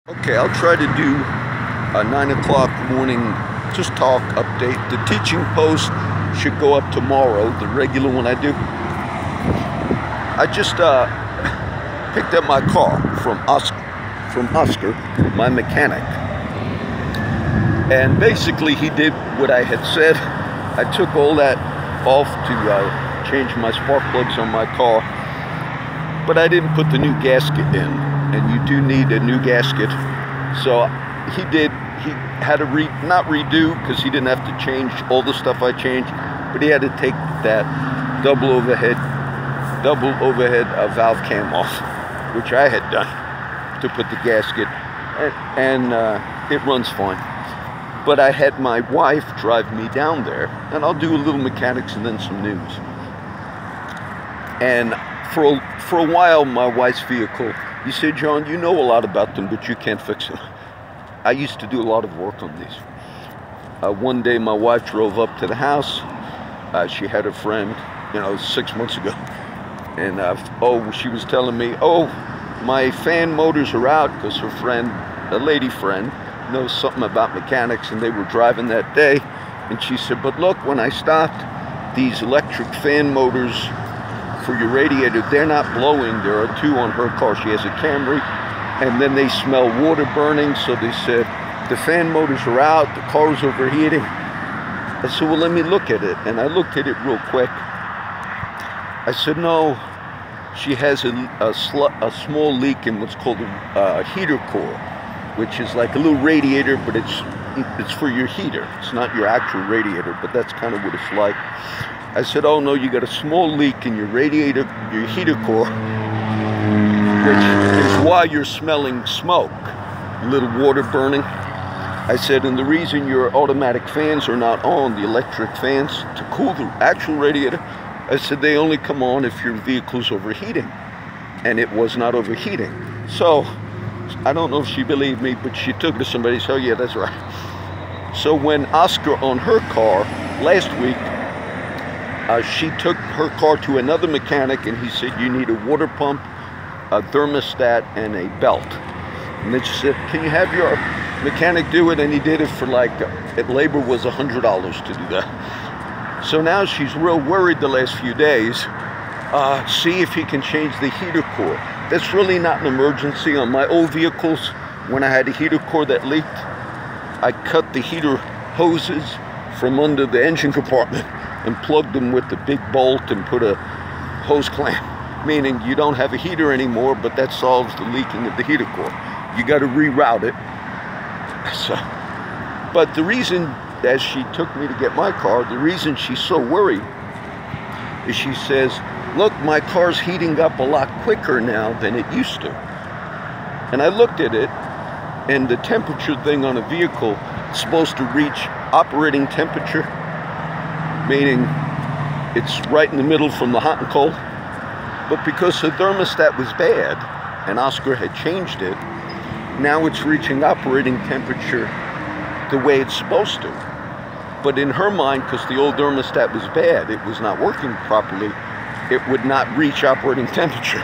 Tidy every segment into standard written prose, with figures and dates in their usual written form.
Okay, I'll try to do a 9 o'clock morning just talk update. The teaching post should go up tomorrow, the regular one I do. I just picked up my car from Oscar, my mechanic. And basically he did what I had said. I took all that off to change my spark plugs on my car, but I didn't put the new gasket in, and you do need a new gasket. So he had to not redo, because he didn't have to change all the stuff I changed, but he had to take that double overhead valve cam off, which I had done to put the gasket, and it runs fine. But I had my wife drive me down there, and I'll do a little mechanics and then some news. And for a while, my wife's vehicle, he said, "John, you know a lot about them, but you can't fix them." I used to do a lot of work on these. One day, my wife drove up to the house. She had a friend, 6 months ago, and she was telling me, "Oh, my fan motors are out," because her friend, a lady friend, knows something about mechanics, and they were driving that day. And she said, "But look, when I stopped, these electric fan motors for your radiator, they're not blowing." There are two on her car. She has a Camry, and then they smell water burning. So they said, "The fan motors are out, the car is overheating." I said, "Well, let me look at it." And I looked at it real quick. I said, "No, she has a small leak in what's called a heater core, which is like a little radiator, but it's for your heater. It's not your actual radiator, but that's kind of what it's like." I said, "Oh no, you got a small leak in your radiator, your heater core, which is why you're smelling smoke, a little water burning." I said, "And the reason your automatic fans are not on, the electric fans to cool the actual radiator," I said, "they only come on if your vehicle's overheating." And it was not overheating. So I don't know if she believed me, but she took it to somebody and said, "Oh yeah, that's right." So when Oscar on her car last week, she took her car to another mechanic, and he said, "You need a water pump, a thermostat, and a belt." And then she said, "Can you have your mechanic do it?" And he did it for labor was $100 to do that. So now she's real worried the last few days. See if he can change the heater core. That's really not an emergency. On my old vehicles, when I had a heater core that leaked, I cut the heater hoses from under the engine compartment and plugged them with the big bolt and put a hose clamp, meaning you don't have a heater anymore, but that solves the leaking of the heater core. You got to reroute it. But the reason, as she took me to get my car, the reason she's so worried is she says, "Look, my car's heating up a lot quicker now than it used to." And I looked at it, and the temperature thing on a vehicle is supposed to reach operating temperature, meaning it's right in the middle from the hot and cold. But because the thermostat was bad and Oscar had changed it, now it's reaching operating temperature the way it's supposed to. But in her mind, because the old thermostat was bad, it was not working properly, it would not reach operating temperature.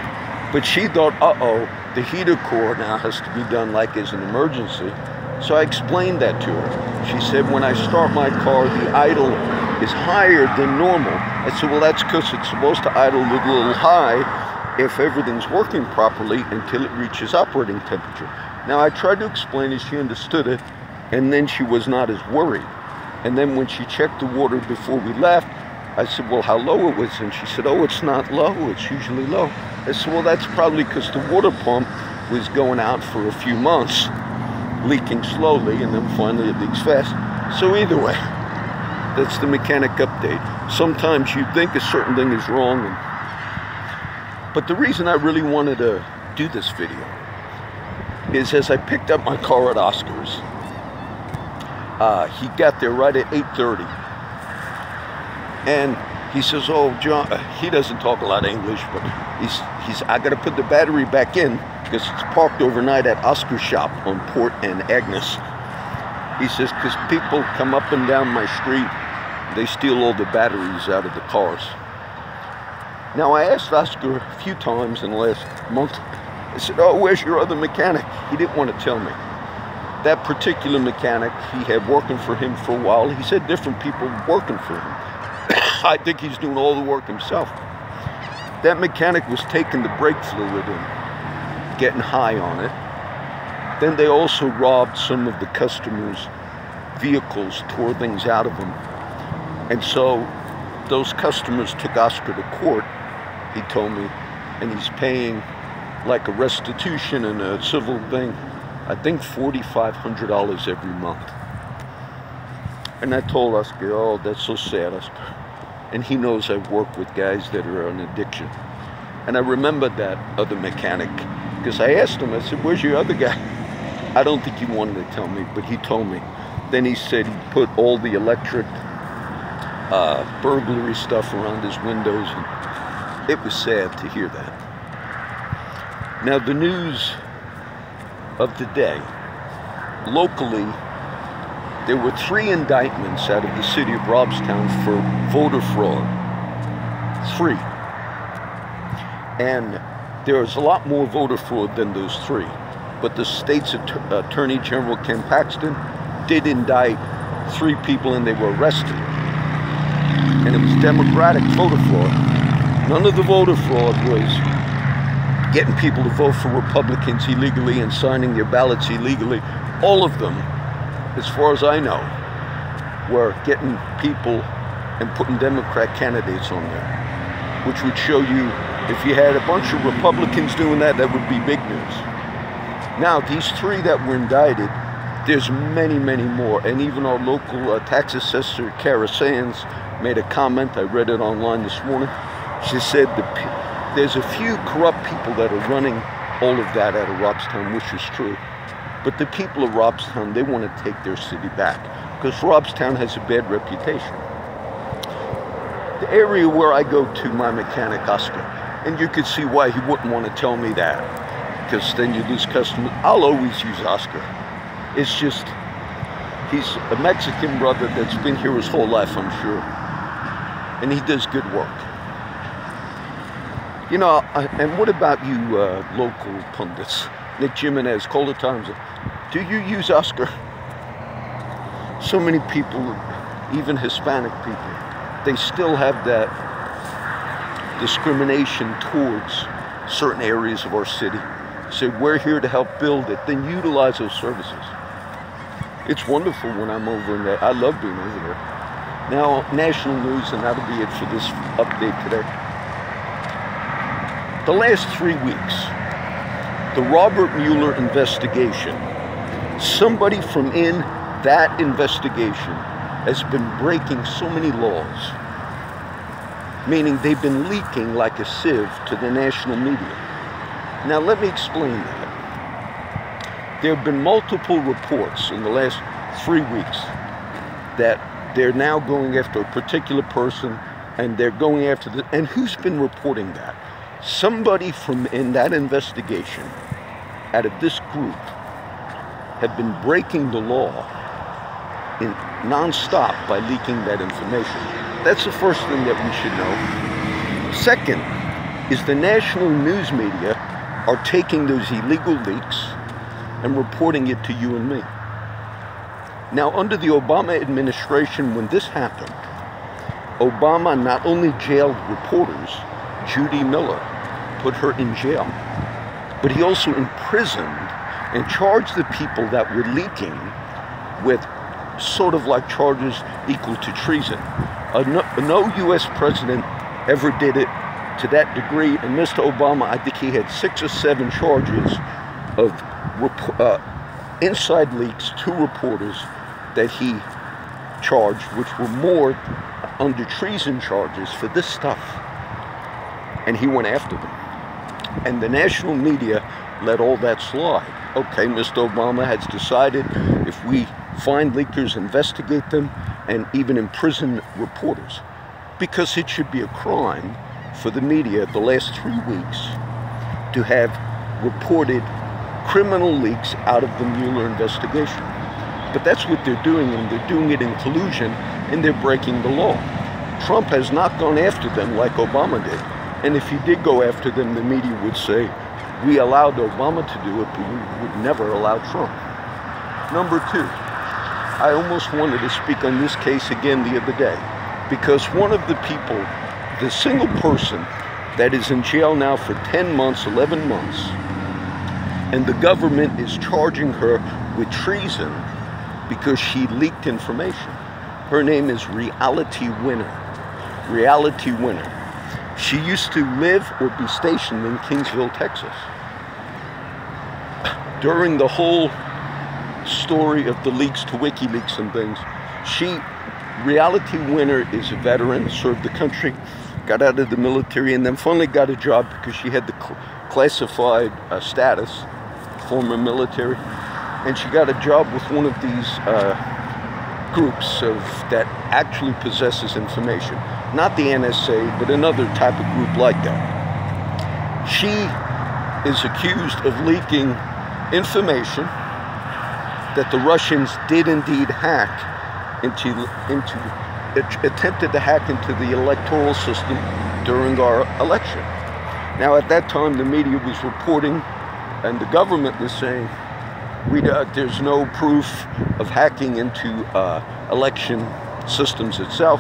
But she thought, uh-oh, the heater core now has to be done like as an emergency. So I explained that to her. She said, "When I start my car, the idle is higher than normal." I said, "Well, that's because it's supposed to idle a little high if everything's working properly until it reaches operating temperature." Now I tried to explain it, she understood it, and then she was not as worried. And then when she checked the water before we left, I said, "Well, how low it was?" And she said, "Oh, it's not low, it's usually low." I said, "Well, that's probably because the water pump was going out for a few months, leaking slowly, and then finally it leaks fast." So either way, that's the mechanic update. Sometimes you think a certain thing is wrong. But the reason I really wanted to do this video is, as I picked up my car at Oscar's, he got there right at 8:30. And he says, "Oh, John," he doesn't talk a lot of English, but he's "I got to put the battery back in because it's parked overnight at Oscar's shop on Port and Agnes." He says, "Because people come up and down my street, they steal all the batteries out of the cars." Now, I asked Oscar a few times in the last month, I said, oh, where's your other mechanic? He didn't want to tell me. That particular mechanic, he had working for him for a while. He said different people working for him. I think he's doing all the work himself. That mechanic was taking the brake fluid and getting high on it. Then they also robbed some of the customers' vehicles, tore things out of them. And so those customers took Oscar to court, he told me, and he's paying like a restitution and a civil thing, I think $4,500 every month. And I told Oscar, oh, that's so sad, Oscar. And he knows I work with guys that are on addiction. And I remembered that other mechanic, because I asked him, I said, where's your other guy? I don't think he wanted to tell me, but he told me. Then he said he put all the electric burglary stuff around his windows, and it was sad to hear that. Now, the news of the day, locally, there were 3 indictments out of the city of Robstown for voter fraud. 3. And there was a lot more voter fraud than those 3. But the state's Attorney General Ken Paxton did indict 3 people, and they were arrested. And it was Democratic voter fraud. None of the voter fraud was getting people to vote for Republicans illegally and signing their ballots illegally. All of them, as far as I know, were getting people and putting Democrat candidates on there, which would show you, if you had a bunch of Republicans doing that, that would be big news. Now, these 3 that were indicted, there's many, many more. And even our local tax assessor, Kara Sands, made a comment. I read it online this morning. She said there's a few corrupt people that are running all of that out of Robstown, which is true. But the people of Robstown, they want to take their city back, because Robstown has a bad reputation. The area where I go to, my mechanic, Oscar, and you could see why he wouldn't want to tell me that, because then you lose customers. I'll always use Oscar. It's just, he's a Mexican brother that's been here his whole life, I'm sure. And he does good work. You know, and what about you local pundits? Nick Jimenez, Cola Times, do you use Oscar? So many people, even Hispanic people, they still have that discrimination towards certain areas of our city. Say, we're here to help build it, then utilize those services. It's wonderful when I'm over in there. I love being over there. Now, national news, and that'll be it for this update today. The last 3 weeks, the Robert Mueller investigation, somebody from in that investigation has been breaking so many laws, meaning they've been leaking like a sieve to the national media. Now, let me explain that. There have been multiple reports in the last 3 weeks that they're now going after a particular person, and they're going after the, and who's been reporting that? Somebody from in that investigation, out of this group, have been breaking the law in non-stop by leaking that information. That's the first thing that we should know. Second is the national news media are taking those illegal leaks and reporting it to you and me. Now, under the Obama administration, when this happened, Obama not only jailed reporters, Judy Miller, put her in jail, but he also imprisoned and charged the people that were leaking with sort of like charges equal to treason. No U.S. president ever did it to that degree, and Mr. Obama, I think he had 6 or 7 charges of inside leaks to reporters that he charged, which were more under treason charges for this stuff. And he went after them. And the national media let all that slide. Okay, Mr. Obama has decided if we find leakers, investigate them, and even imprison reporters. Because it should be a crime for the media the last 3 weeks to have reported criminal leaks out of the Mueller investigation. But that's what they're doing, and they're doing it in collusion, and they're breaking the law. Trump has not gone after them like Obama did. And if he did go after them, the media would say, We allowed Obama to do it, but we would never allow Trump. Number two, I almost wanted to speak on this case again the other day, because one of the people, the single person that is in jail now for 10 months, 11 months, and the government is charging her with treason because she leaked information. Her name is Reality Winner. Reality Winner. She used to live or be stationed in Kingsville, Texas. During the whole story of the leaks to WikiLeaks and things, Reality Winner is a veteran, served the country, got out of the military, and then finally got a job because she had the classified status, former military, and she got a job with one of these groups that actually possesses information. Not the NSA, but another type of group like that. She is accused of leaking information that the Russians did indeed hack attempted to hack into the electoral system during our election. Now, at that time, the media was reporting, and the government was saying, there's no proof of hacking into election systems itself,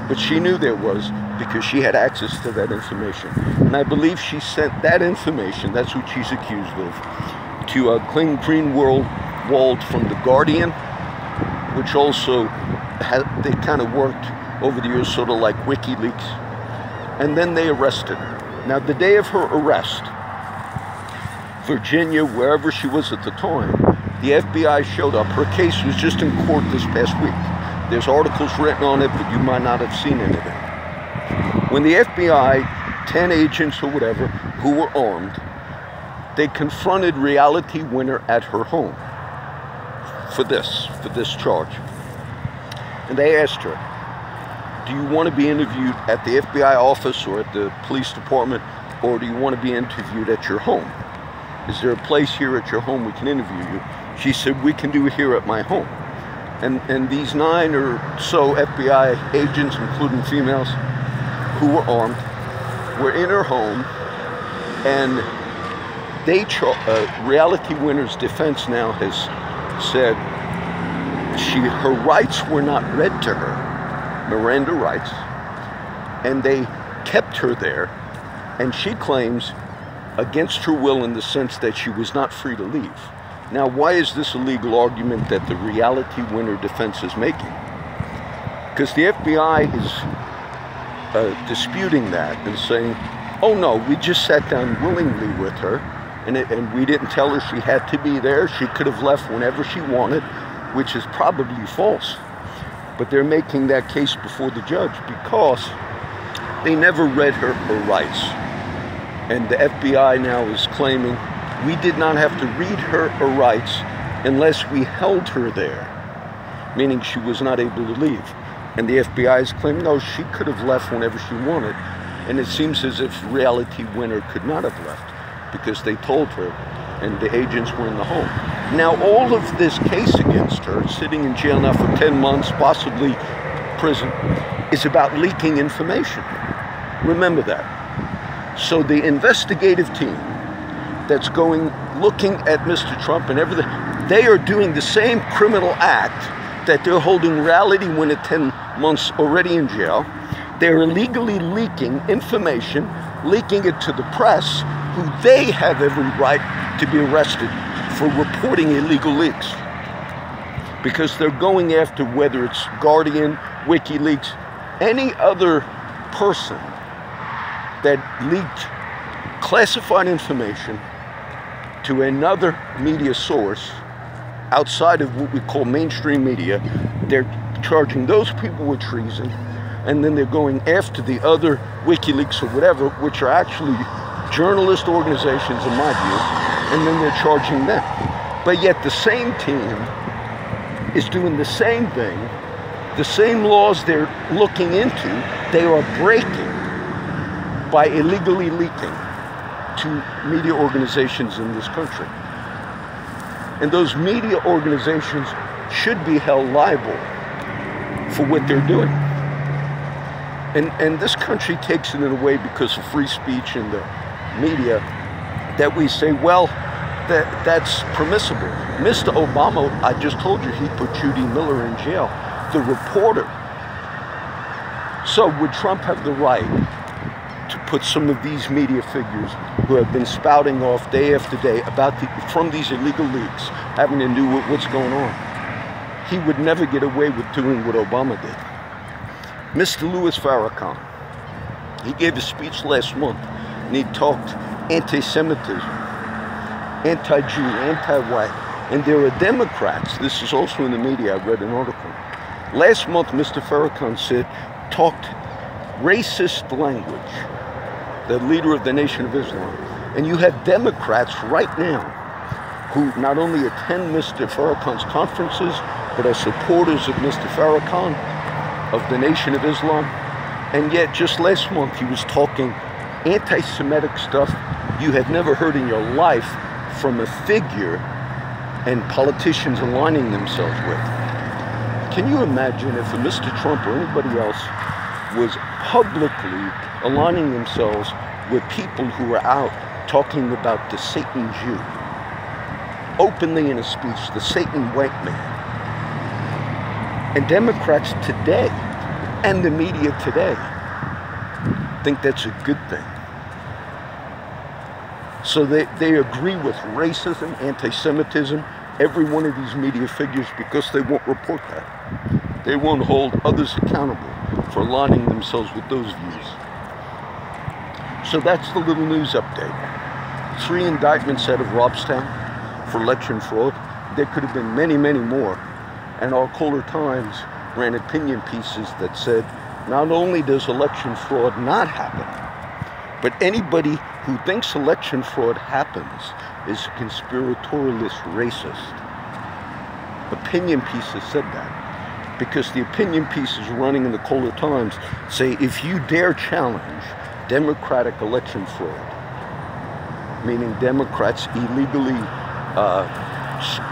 but she knew there was because she had access to that information. And I believe she sent that information, that's what she's accused of, to Glenn Greenwald from The Guardian, which also they kind of worked over the years sort of like WikiLeaks. And then they arrested her. Now, the day of her arrest, Virginia, wherever she was at the time, the FBI showed up. Her case was just in court this past week. There's articles written on it, but you might not have seen anything. When the FBI, 10 agents or whatever, who were armed, they confronted Reality Winner at her home for this charge. And they asked her, do you want to be interviewed at the FBI office or at the police department, or do you want to be interviewed at your home? Is there a place here at your home we can interview you? She said, we can do it here at my home. And these 9 or so FBI agents, including females who were armed, were in her home, and Reality Winner's defense now has said her rights were not read to her, Miranda rights, and they kept her there, and she claims against her will in the sense that she was not free to leave. Now, why is this a legal argument that the Reality Winner defense is making? Because the FBI is disputing that and saying, oh no, we just sat down willingly with her, and we didn't tell her she had to be there. She could have left whenever she wanted, which is probably false. But they're making that case before the judge because they never read her rights. And the FBI now is claiming we did not have to read her rights unless we held her there, meaning she was not able to leave. And the FBI is claiming, no, she could have left whenever she wanted. And it seems as if Reality Winner could not have left because they told her, and the agents were in the home. Now, all of this case against her, sitting in jail now for 10 months, possibly prison, is about leaking information. Remember that. So the investigative team that's looking at Mr. Trump and everything, they are doing the same criminal act that they're holding Reality Winner 10 months already in jail. They're illegally leaking information, leaking it to the press, who they have every right to be arrested for reporting illegal leaks. Because they're going after, whether it's Guardian, WikiLeaks, any other person that leaked classified information to another media source outside of what we call mainstream media. They're charging those people with treason, and then they're going after the other WikiLeaks or whatever, which are actually journalist organizations in my view, and then they're charging them. But yet the same team is doing the same thing, the same laws they're looking into, they are breaking by illegally leaking to media organizations in this country. And those media organizations should be held liable for what they're doing. And this country takes it in a way because of free speech and the media that we say, well, that's permissible. Mr. Obama, I just told you, he put Judy Miller in jail, the reporter. So would Trump have the right to put some of these media figures who have been spouting off day after day about from these illegal leaks having to do with what's going on? He would never get away with doing what Obama did. Mr. Louis Farrakhan, he gave a speech last month and he talked anti-Semitism, anti-Jew, anti-white, and there are Democrats, this is also in the media, I read an article. Last month, Mr. Farrakhan talked racist language, the leader of the Nation of Islam. And you have Democrats right now who not only attend Mr. Farrakhan's conferences, but are supporters of Mr. Farrakhan, of the Nation of Islam. And yet, just last month, he was talking anti-Semitic stuff you have never heard in your life from a figure and politicians aligning themselves with. Can you imagine if Mr. Trump or anybody else was publicly aligning themselves with people who are out talking about the Satan Jew, openly in a speech, the Satan white man? And Democrats today, and the media today, think that's a good thing. So they agree with racism, anti-Semitism, every one of these media figures, because they won't report that. They won't hold others accountable for aligning themselves with those views. So that's the little news update. 3 indictments out of Robstown for election fraud. There could have been many, many more. And our Kohler Times ran opinion pieces that said, not only does election fraud not happen, but anybody who thinks election fraud happens is a conspiratorialist racist. Opinion pieces said that, because the opinion pieces running in the Kohler Times say if you dare challenge Democratic election fraud, meaning Democrats illegally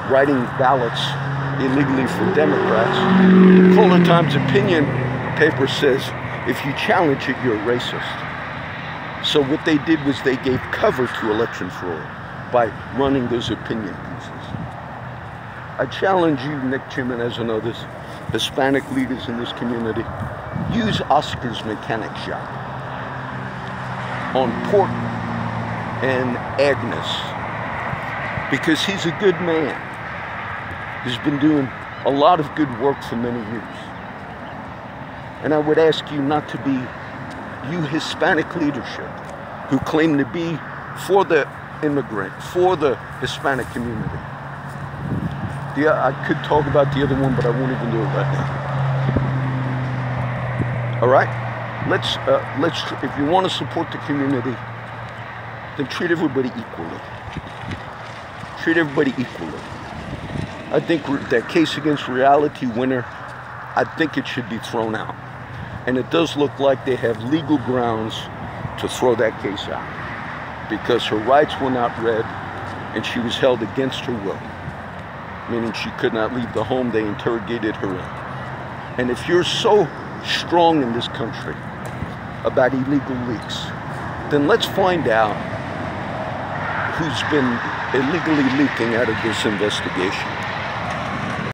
writing ballots illegally for Democrats, the Kohler Times opinion paper says if you challenge it, you're a racist. So what they did was they gave cover to election fraud by running those opinion pieces. I challenge you, Nick Jimenez and others, Hispanic leaders in this community, use Oscar's mechanic shop on Portland and Agnes, because he's a good man. He's been doing a lot of good work for many years. And I would ask you not to be, you Hispanic leadership who claim to be for the immigrant, for the Hispanic community. I could talk about the other one, but I won't even do it right now. All right? Let's. If you want to support the community, then treat everybody equally. Treat everybody equally. I think that case against Reality Winner, I think it should be thrown out. And it does look like they have legal grounds to throw that case out, because her rights were not read and she was held against her will, meaning she could not leave the home they interrogated her in. And if you're so strong in this country about illegal leaks, then let's find out who's been illegally leaking out of this investigation.